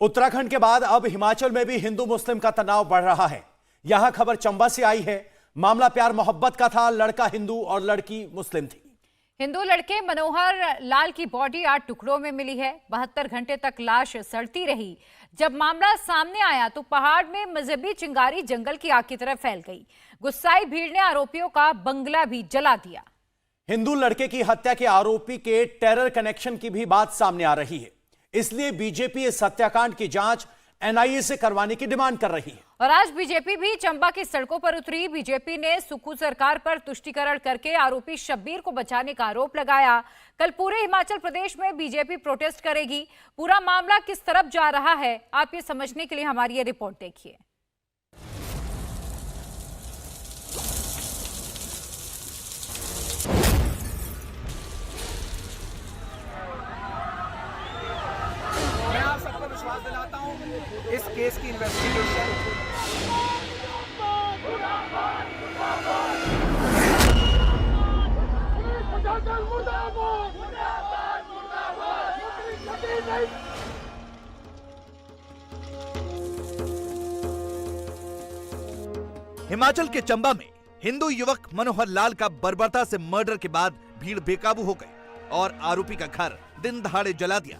उत्तराखंड के बाद अब हिमाचल में भी हिंदू मुस्लिम का तनाव बढ़ रहा है। यहां खबर चंबा से आई है। मामला प्यार मोहब्बत का था। लड़का हिंदू और लड़की मुस्लिम थी। हिंदू लड़के मनोहर लाल की बॉडी 8 टुकड़ों में मिली है। 72 घंटे तक लाश सड़ती रही। जब मामला सामने आया तो पहाड़ में मजहबी चिंगारी जंगल की आग की तरह फैल गई। गुस्साई भीड़ ने आरोपियों का बंगला भी जला दिया। हिंदू लड़के की हत्या के आरोपी के टेरर कनेक्शन की भी बात सामने आ रही है। इसलिए बीजेपी इस हत्याकांड की जांच एनआईए से करवाने की डिमांड कर रही है। और आज बीजेपी भी चंबा की सड़कों पर उतरी। बीजेपी ने सुक्खू सरकार पर तुष्टीकरण करके आरोपी शब्बीर को बचाने का आरोप लगाया। कल पूरे हिमाचल प्रदेश में बीजेपी प्रोटेस्ट करेगी। पूरा मामला किस तरफ जा रहा है, आप ये समझने के लिए हमारी ये रिपोर्ट देखिए। विश्वास दिलाता हूं इस केस की इन्वेस्टिगेशन हिमाचल के चंबा में हिंदू युवक मनोहर लाल का बर्बरता से मर्डर के बाद भीड़ बेकाबू हो गई और आरोपी का घर दिन दहाड़े जला दिया।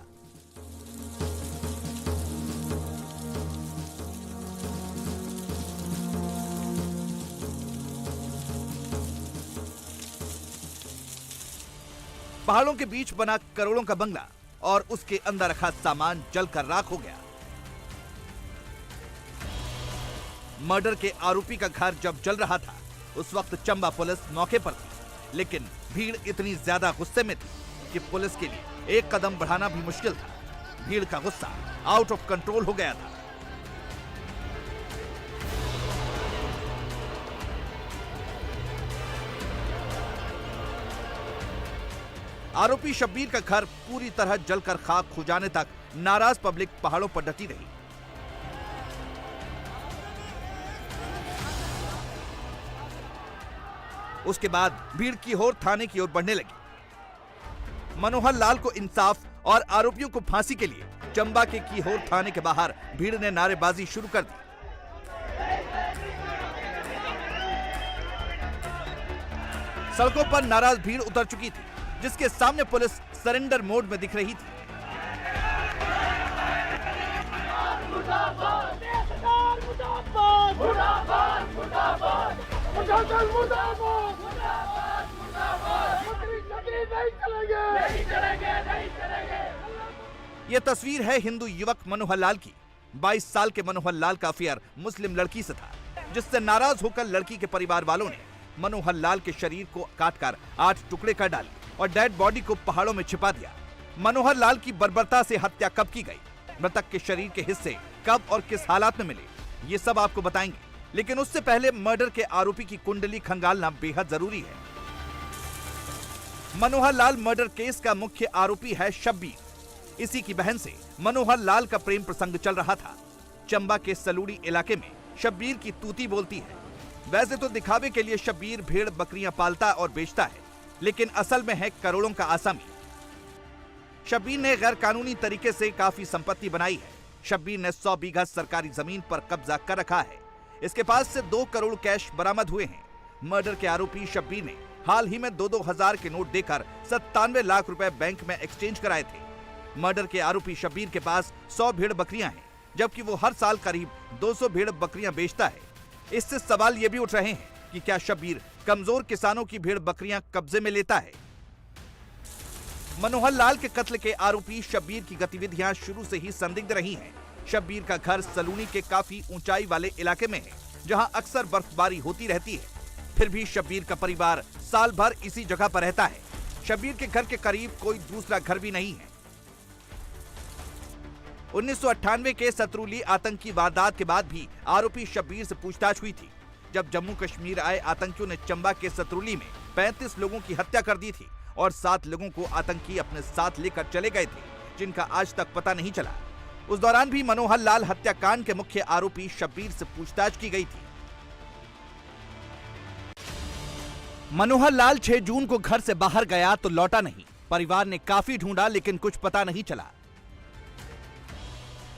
पहाड़ों के बीच बना करोड़ों का बंगला और उसके अंदर रखा सामान जलकर राख हो गया। मर्डर के आरोपी का घर जब जल रहा था उस वक्त चंबा पुलिस मौके पर थी, लेकिन भीड़ इतनी ज्यादा गुस्से में थी कि पुलिस के लिए एक कदम बढ़ाना भी मुश्किल था। भीड़ का गुस्सा आउट ऑफ कंट्रोल हो गया था। आरोपी शब्बीर का घर पूरी तरह जलकर खाक हो जाने तक नाराज पब्लिक पहाड़ों पर डटी रही। उसके बाद भीड़ की होर थाने की ओर बढ़ने लगी। मनोहर लाल को इंसाफ और आरोपियों को फांसी के लिए चंबा के कीहोर थाने के बाहर भीड़ ने नारेबाजी शुरू कर दी। सड़कों पर नाराज भीड़ उतर चुकी थी, जिसके सामने पुलिस सरेंडर मोड में दिख रही थी। यह तस्वीर है हिंदू युवक मनोहर लाल की। 22 साल के मनोहर लाल का अफेयर मुस्लिम लड़की से था, जिससे नाराज होकर लड़की के परिवार वालों ने मनोहर लाल के शरीर को काटकर 8 टुकड़े कर डाले और डेड बॉडी को पहाड़ों में छिपा दिया। मनोहर लाल की बर्बरता से हत्या कब की गई, मृतक के शरीर के हिस्से कब और किस हालात में मिले, ये सब आपको बताएंगे। लेकिन उससे पहले मर्डर के आरोपी की कुंडली खंगालना बेहद जरूरी है। मनोहर लाल मर्डर केस का मुख्य आरोपी है शब्बीर। इसी की बहन से मनोहर लाल का प्रेम प्रसंग चल रहा था। चंबा के सलूड़ी इलाके में शब्बीर की तूती बोलती है। वैसे तो दिखावे के लिए शब्बीर भेड़ बकरियां पालता और बेचता है, लेकिन असल में है करोड़ों का आसामी। शब्बीर ने गैर कानूनी तरीके से काफी संपत्ति बनाई है। शब्बीर ने 100 बीघा सरकारी जमीन पर कब्जा कर रखा है। इसके पास से 2 करोड़ कैश बरामद हुए हैं। मर्डर के आरोपी शब्बीर ने हाल ही में 2-2 हजार के नोट देकर 97 लाख रुपए बैंक में एक्सचेंज कराए थे। मर्डर के आरोपी शब्बीर के पास 100 भेड़ बकरियां हैं, जबकि वो हर साल करीब 200 भेड़ बकरियां बेचता है। इससे सवाल ये भी उठ रहे हैं कि क्या शब्बीर कमजोर किसानों की भेड़ बकरियां कब्जे में लेता है। मनोहर लाल के कत्ल के आरोपी शब्बीर की गतिविधियां शुरू से ही संदिग्ध रही हैं। शब्बीर का घर सलूनी के काफी ऊंचाई वाले इलाके में है, जहां अक्सर बर्फबारी होती रहती है। फिर भी शब्बीर का परिवार साल भर इसी जगह पर रहता है। शब्बीर के घर के करीब कोई दूसरा घर भी नहीं है। 1998 के सतरूली आतंकी वारदात के बाद भी आरोपी शब्बीर से पूछताछ हुई थी, जब जम्मू कश्मीर आए आतंकियों ने चंबा के सतरूली में 35 लोगों की हत्या कर दी थी और 7 लोगों को आतंकी अपने साथ लेकर चले गए थे, जिनका आज तक पता नहीं चला। उस दौरान भी मनोहर लाल हत्याकांड के मुख्य आरोपी शब्बीर से पूछताछ की गई थी। मनोहर लाल 6 जून को घर से बाहर गया तो लौटा नहीं। परिवार ने काफी ढूंढा लेकिन कुछ पता नहीं चला।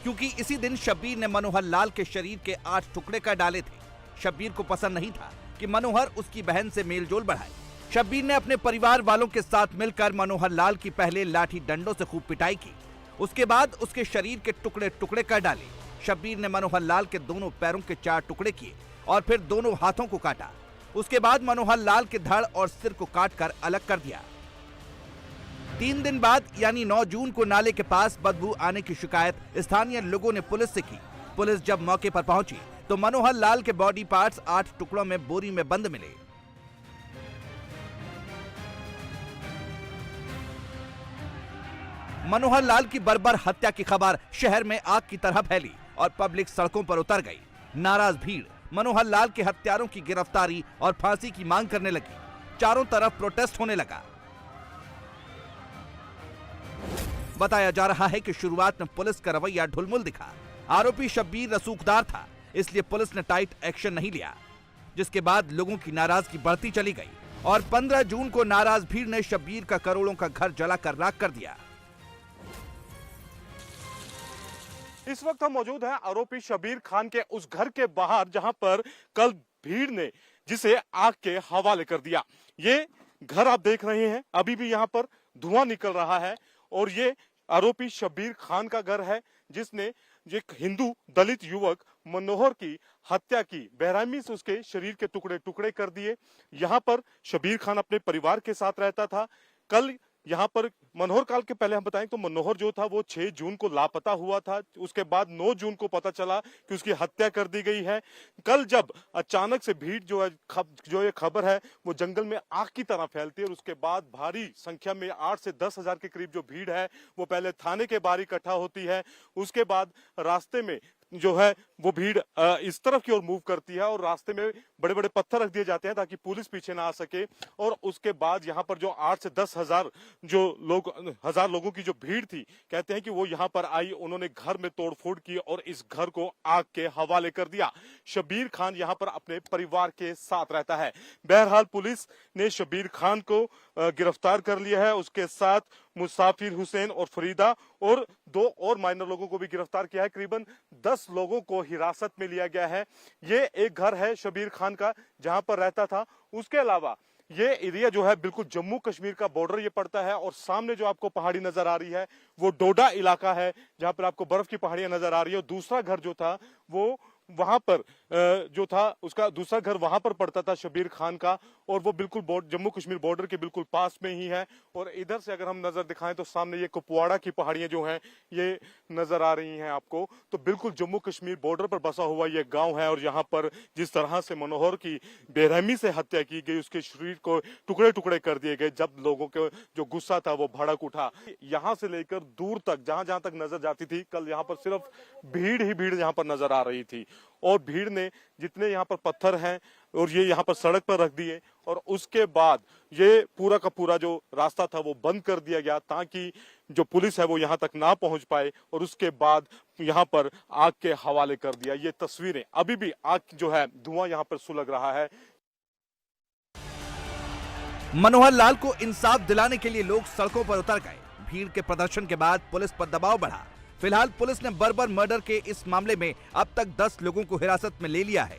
क्योंकि इसी दिन शब्बीर ने मनोहर लाल के शरीर के 8 टुकड़े कर डाले थे। शब्बीर को पसंद नहीं था कि मनोहर उसकी बहन से मेलजोल बढ़ाए। शब्बीर ने अपने परिवार वालों के साथ मिलकर मनोहर लाल की पहले लाठी डंडों से खूब पिटाई की, उसके बाद उसके शरीर के टुकड़े टुकड़े कर डाले। शब्बीर ने मनोहर लाल के दोनों पैरों के 4 टुकड़े किए और फिर दोनों हाथों को काटा। उसके बाद मनोहर लाल के धड़ और सिर को काटकर अलग कर दिया। 3 दिन बाद यानी 9 जून को नाले के पास बदबू आने की शिकायत स्थानीय लोगों ने पुलिस से की। पुलिस जब मौके पर पहुंची तो मनोहर लाल के बॉडी पार्ट्स 8 टुकड़ों में बोरी में बंद मिले। मनोहर लाल की बर्बर हत्या की खबर शहर में आग की तरह फैली और पब्लिक सड़कों पर उतर गई। नाराज भीड़ मनोहर लाल के हत्यारों की गिरफ्तारी और फांसी की मांग करने लगी। चारों तरफ प्रोटेस्ट होने लगा। बताया जा रहा है कि शुरुआत में पुलिस का रवैया ढुलमुल दिखा। आरोपी शब्बीर रसूखदार था, इसलिए पुलिस ने टाइट एक्शन नहीं लिया, जिसके बाद लोगों की नाराजगी बढ़ती चली गई और 15 जून को नाराज भीड़ ने शब्बीर का करोड़ों का घर जलाकर राख कर दिया। इस वक्त हम मौजूद हैं आरोपी शब्बीर खान के उस घर के बाहर जहां पर कल भीड़ ने जिसे आग के हवाले कर दिया। ये घर आप देख रहे हैं, अभी भी यहां पर धुआं निकल रहा है और ये आरोपी शब्बीर खान का घर है जिसने एक हिंदू दलित युवक मनोहर की हत्या की, बेरहमी से उसके शरीर के टुकड़े टुकड़े कर दिए। यहाँ पर शब्बीर खान अपने परिवार के साथ रहता था। कल यहाँ पर मनोहर काल के पहले हम बताएं तो मनोहर जो था वो 6 जून को लापता हुआ था। उसके बाद 9 जून को पता चला कि उसकी हत्या कर दी गई है। कल जब अचानक से भीड़ जो ये खबर है वो जंगल में आग की तरह फैलती है और उसके बाद भारी संख्या में 8 से 10 हजार के करीब जो भीड़ है वो पहले थाने के बाहर इकट्ठा होती है। उसके बाद रास्ते में जो है वो भीड़ इस तरफ की ओर मूव करती है और रास्ते में बड़े बड़े पत्थर रख दिए जाते हैं ताकि पुलिस पीछे ना आ सके। और उसके बाद यहाँ पर जो 8 से 10 हजार लोगों की जो भीड़ थी, कहते हैं कि वो यहाँ पर आई, उन्होंने घर में तोड़फोड़ की और इस घर को आग के हवाले कर दिया। शब्बीर खान यहाँ पर अपने परिवार के साथ रहता है। बहरहाल पुलिस ने शब्बीर खान को गिरफ्तार कर लिया है। उसके साथ मुसाफिर हुसैन और फरीदा और 2 और माइनर लोगों को भी गिरफ्तार किया है। करीबन 10 लोगों को हिरासत में लिया गया है। ये एक घर है शब्बीर खान का जहां पर रहता था। उसके अलावा ये एरिया जो है बिल्कुल जम्मू कश्मीर का बॉर्डर ये पड़ता है और सामने जो आपको पहाड़ी नजर आ रही है वो डोडा इलाका है जहां पर आपको बर्फ की पहाड़ियां नजर आ रही है। और दूसरा घर जो था वो वहां पर जो था उसका दूसरा घर वहां पर पड़ता था शब्बीर खान का और वो बिल्कुल जम्मू कश्मीर बॉर्डर के बिल्कुल पास में ही है। और इधर से अगर हम नजर दिखाएं तो सामने ये कुपवाड़ा की पहाड़ियां जो हैं ये नजर आ रही हैं आपको। तो बिल्कुल जम्मू कश्मीर बॉर्डर पर बसा हुआ ये गांव है और यहाँ पर जिस तरह से मनोहर की बेरहमी से हत्या की गई, उसके शरीर को टुकड़े टुकड़े कर दिए गए, जब लोगों के जो गुस्सा था वो भड़क उठा। यहाँ से लेकर दूर तक जहां जहां तक नजर जाती थी, कल यहाँ पर सिर्फ भीड़ ही भीड़ यहाँ पर नजर आ रही थी। और भीड़ ने जितने यहाँ पर पत्थर हैं और ये यहाँ पर सड़क पर रख दिए और उसके बाद ये पूरा का पूरा जो रास्ता था वो बंद कर दिया गया ताकि जो पुलिस है वो यहाँ तक ना पहुंच पाए और उसके बाद यहाँ पर आग के हवाले कर दिया। ये तस्वीरें अभी भी आग जो है धुआं यहाँ पर सुलग रहा है। मनोहर लाल को इंसाफ दिलाने के लिए लोग सड़कों पर उतर गए। भीड़ के प्रदर्शन के बाद पुलिस पर दबाव बढ़ा। फिलहाल पुलिस ने बर्बर मर्डर के इस मामले में अब तक 10 लोगों को हिरासत में ले लिया है।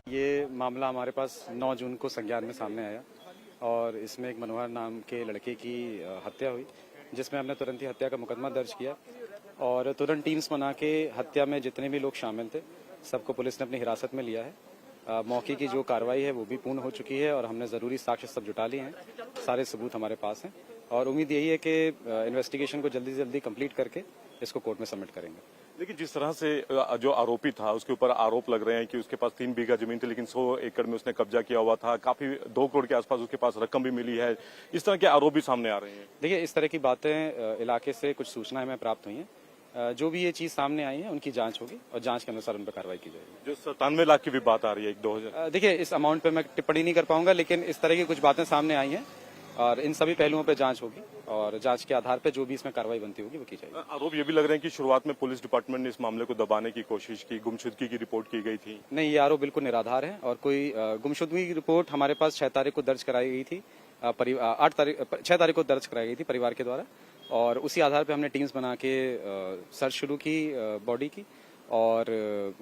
ये मामला हमारे पास 9 जून को संज्ञान में सामने आया और इसमें एक मनोहर नाम के लड़के की हत्या हुई, जिसमें हमने तुरंत ही हत्या का मुकदमा दर्ज किया और तुरंत टीम्स बना के हत्या में जितने भी लोग शामिल थे सबको पुलिस ने अपनी हिरासत में लिया है। मौके की जो कार्रवाई है वो भी पूर्ण हो चुकी है और हमने ज़रूरी साक्ष्य सब जुटा लिए हैं। सारे सबूत हमारे पास हैं और उम्मीद यही है कि इन्वेस्टिगेशन को जल्दी से जल्दी कंप्लीट करके इसको कोर्ट में सबमिट करेंगे। लेकिन जिस तरह से जो आरोपी था उसके ऊपर आरोप लग रहे हैं कि उसके पास 3 बीघा जमीन थी लेकिन 100 एकड़ में उसने कब्जा किया हुआ था, काफी 2 करोड़ के आसपास उसके पास रकम भी मिली है, इस तरह के आरोप भी सामने आ रहे हैं। देखिए, इस तरह की बातें इलाके से कुछ सूचनाएं हमें प्राप्त हुई हैं। जो भी ये चीज सामने आई है उनकी जांच होगी और जांच के अनुसार उन पर कार्रवाई की जाएगी। जो 97 लाख की भी बात आ रही है 2000, देखिए इस अमाउंट पे मैं टिप्पणी नहीं कर पाऊंगा, लेकिन इस तरह की कुछ बातें सामने आई हैं और इन सभी पहलुओं पे जांच होगी और जांच के आधार पे जो भी इसमें कार्रवाई बनती होगी वो की जाएगी। आरोप ये भी लग रहे हैं कि शुरुआत में पुलिस डिपार्टमेंट ने इस मामले को दबाने की कोशिश की, गुमशुदगी की रिपोर्ट की गई थी। नहीं, ये आरोप बिल्कुल निराधार है और कोई गुमशुदगी की रिपोर्ट हमारे पास 6 तारीख को दर्ज कराई गई थी, 6 तारीख को दर्ज कराई गई थी परिवार के द्वारा और उसी आधार पे हमने टीम्स बना के सर्च शुरू की बॉडी की, और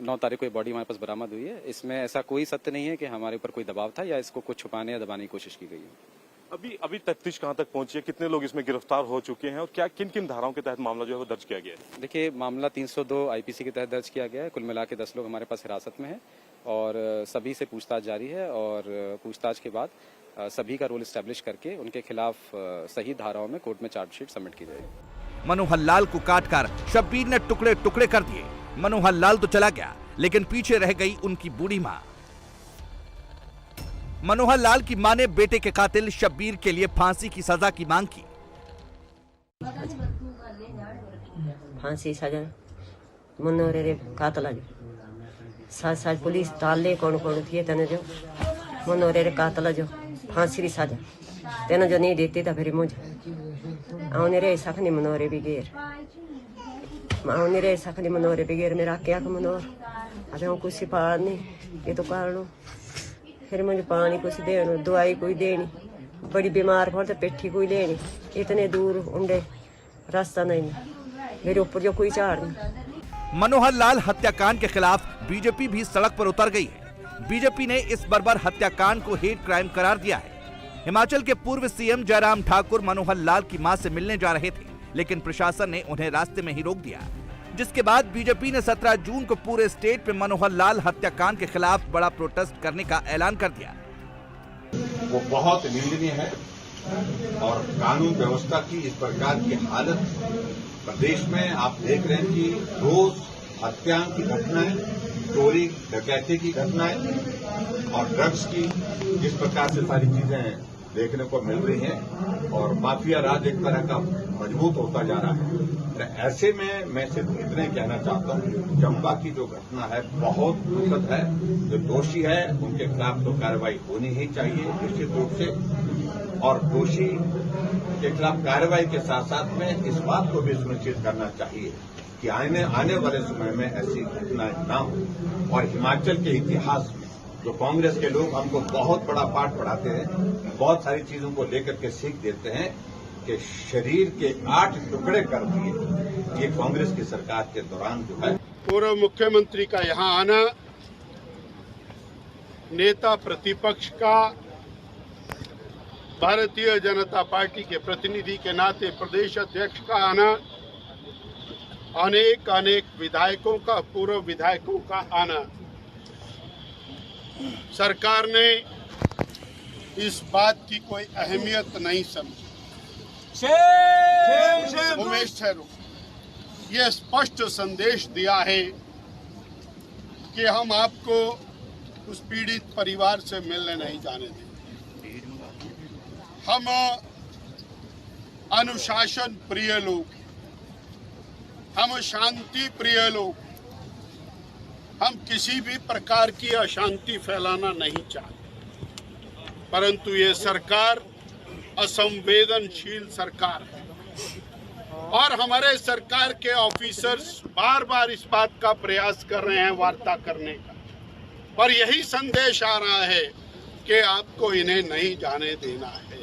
9 तारीख को ये बॉडी हमारे पास बरामद हुई है। इसमें ऐसा कोई सत्य नहीं है कि हमारे ऊपर कोई दबाव था या इसको कुछ छुपाने या दबाने की कोशिश की गई है। अभी तफ्तीश कहां तक पहुंची है? कितने लोग इसमें गिरफ्तार हो चुके हैं और क्या किन किन धाराओं के तहत मामला जो है वो दर्ज किया गया है? देखिए, मामला 302 आईपीसी के तहत दर्ज किया गया है। कुल मिला के 10 लोग हमारे पास हिरासत में है और सभी से पूछताछ जारी है, और पूछताछ के बाद सभी का रोल एस्टेब्लिश करके उनके खिलाफ सही धाराओं में कोर्ट में चार्जशीट सबमिट की जाएगी। मनोहर लाल को काटकर शब्बीर ने टुकड़े टुकड़े कर दिए। मनोहर लाल तो चला गया, लेकिन पीछे रह गई उनकी बूढ़ी मां। मनोहर लाल की मां ने बेटे के कातिल शब्बीर के लिए फांसी की सजा की मांग की। फांसी सजा मनोहर रे कातला जो साथ पुलिस ताले कौन थी तेने जो मनोहर रे कातला जो फांसी री सजा तेने जो नहीं देते था फिर मुझे आने रे सखनी मनोहर भी गेर आने रे सखनी मनोहर भी गेर मेरा क्या मनोहर अबे हम कुछ पार नहीं ये तो कारण फिर मुझे पानी कुछ देना दवाई कोई देनी बड़ी बीमार पड़ तो पेठी कोई लेनी इतने दूर उंडे रास्ता नहीं मेरे ऊपर जो कोई चाड़ नहीं। मनोहर लाल हत्याकांड के खिलाफ बीजेपी भी सड़क पर उतर गई है। बीजेपी ने इस बर्बर हत्याकांड को हेट क्राइम करार दिया है। हिमाचल के पूर्व सीएम जयराम ठाकुर मनोहर लाल की मां से मिलने जा रहे थे, लेकिन प्रशासन ने उन्हें रास्ते में ही रोक दिया, जिसके बाद बीजेपी ने 17 जून को पूरे स्टेट में मनोहर लाल हत्याकांड के खिलाफ बड़ा प्रोटेस्ट करने का ऐलान कर दिया। वो बहुत निंदनीय है और कानून व्यवस्था की इस प्रकार की हालत प्रदेश में आप देख रहे हैं कि रोज हत्याओं की घटनाएं, चोरी डकैती की घटनाएं और ड्रग्स की जिस प्रकार से सारी चीजें देखने को मिल रही हैं और माफिया राज एक तरह का मजबूत होता जा रहा है। ऐसे में मैं सिर्फ इतने कहना चाहता हूं, चंबा की जो घटना है बहुत दुखद है। जो दोषी है उनके खिलाफ तो कार्रवाई होनी ही चाहिए निश्चित रूप से, और दोषी के खिलाफ कार्रवाई के साथ साथ में इस बात को भी सुनिश्चित करना चाहिए कि आने वाले समय में ऐसी घटनाएं न हो। और हिमाचल के इतिहास में जो कांग्रेस के लोग हमको बहुत बड़ा पाठ पढ़ाते हैं, बहुत सारी चीजों को लेकर के सीख देते हैं कि शरीर के 8 टुकड़े कर दिए, ये कांग्रेस की सरकार के दौरान जो है। पूर्व मुख्यमंत्री का यहां आना, नेता प्रतिपक्ष का भारतीय जनता पार्टी के प्रतिनिधि के नाते प्रदेश अध्यक्ष का आना, अनेक विधायकों का, पूर्व विधायकों का आना, सरकार ने इस बात की कोई अहमियत नहीं समझी। उमेश ठहरो, ये स्पष्ट संदेश दिया है कि हम आपको उस पीड़ित परिवार से मिलने नहीं जाने देंगे। हम अनुशासन प्रिय लोग, हम शांति प्रिय लोग, हम किसी भी प्रकार की अशांति फैलाना नहीं चाहते, परंतु ये सरकार असंवेदनशील सरकार है और हमारे सरकार के ऑफिसर्स बार बार इस बात का प्रयास कर रहे हैं वार्ता करने का, पर यही संदेश आ रहा है कि आपको इन्हें नहीं जाने देना है।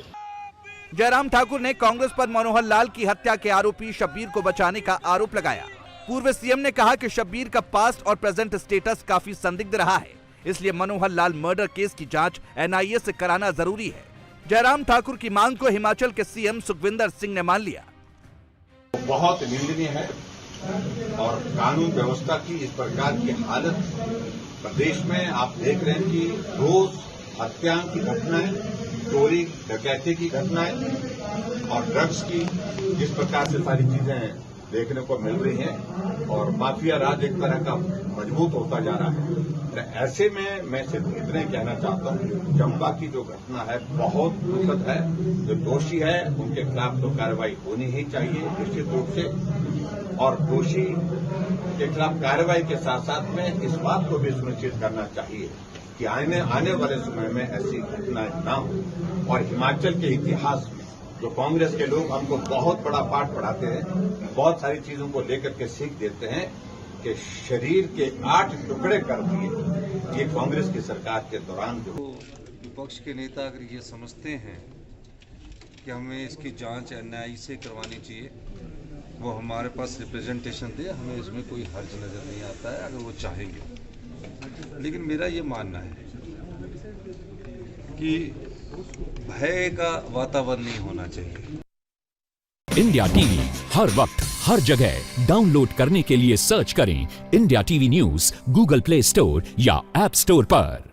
जयराम ठाकुर ने कांग्रेस पर मनोहर लाल की हत्या के आरोपी शब्बीर को बचाने का आरोप लगाया। पूर्व सीएम ने कहा कि शब्बीर का पास्ट और प्रेजेंट स्टेटस काफी संदिग्ध रहा है, इसलिए मनोहर लाल मर्डर केस की जांच एनआईए से कराना जरूरी है। जयराम ठाकुर की मांग को हिमाचल के सीएम सुखविंदर सिंह ने मान लिया। बहुत निंदनीय है और कानून व्यवस्था की इस प्रकार की हालत प्रदेश में आप देख रहे हैं कि रोज हत्याओं की घटनाएं, चोरी डकैती की घटनाएं और ड्रग्स की जिस प्रकार से सारी चीजें देखने को मिल रही हैं और माफिया राज एक तरह का मजबूत होता जा रहा है। ऐसे में मैं सिर्फ इतने कहना चाहता हूं, चंबा की जो घटना है बहुत दुखद है। जो दोषी है उनके खिलाफ तो कार्रवाई होनी ही चाहिए निश्चित रूप से, और दोषी के खिलाफ कार्रवाई के साथ साथ में इस बात को भी सुनिश्चित करना चाहिए कि आने वाले समय में ऐसी घटनाएं न हो। और हिमाचल के इतिहास में जो कांग्रेस के लोग हमको बहुत बड़ा पाठ पढ़ाते हैं, बहुत सारी चीजों को लेकर के सीख देते हैं कि शरीर के 8 टुकड़े कर दिए, ये कांग्रेस की सरकार के दौरान जो। विपक्ष के नेता अगर ये समझते हैं कि हमें इसकी जांच एनआईए से करवानी चाहिए, वो हमारे पास रिप्रेजेंटेशन दे, हमें इसमें कोई हर्ज नज़र नहीं आता है अगर वो चाहेंगे। लेकिन मेरा ये मानना है कि भय का वातावरण नहीं होना चाहिए। इंडिया टीवी हर वक्त हर जगह डाउनलोड करने के लिए सर्च करें India TV news Google play store या ऐप स्टोर पर।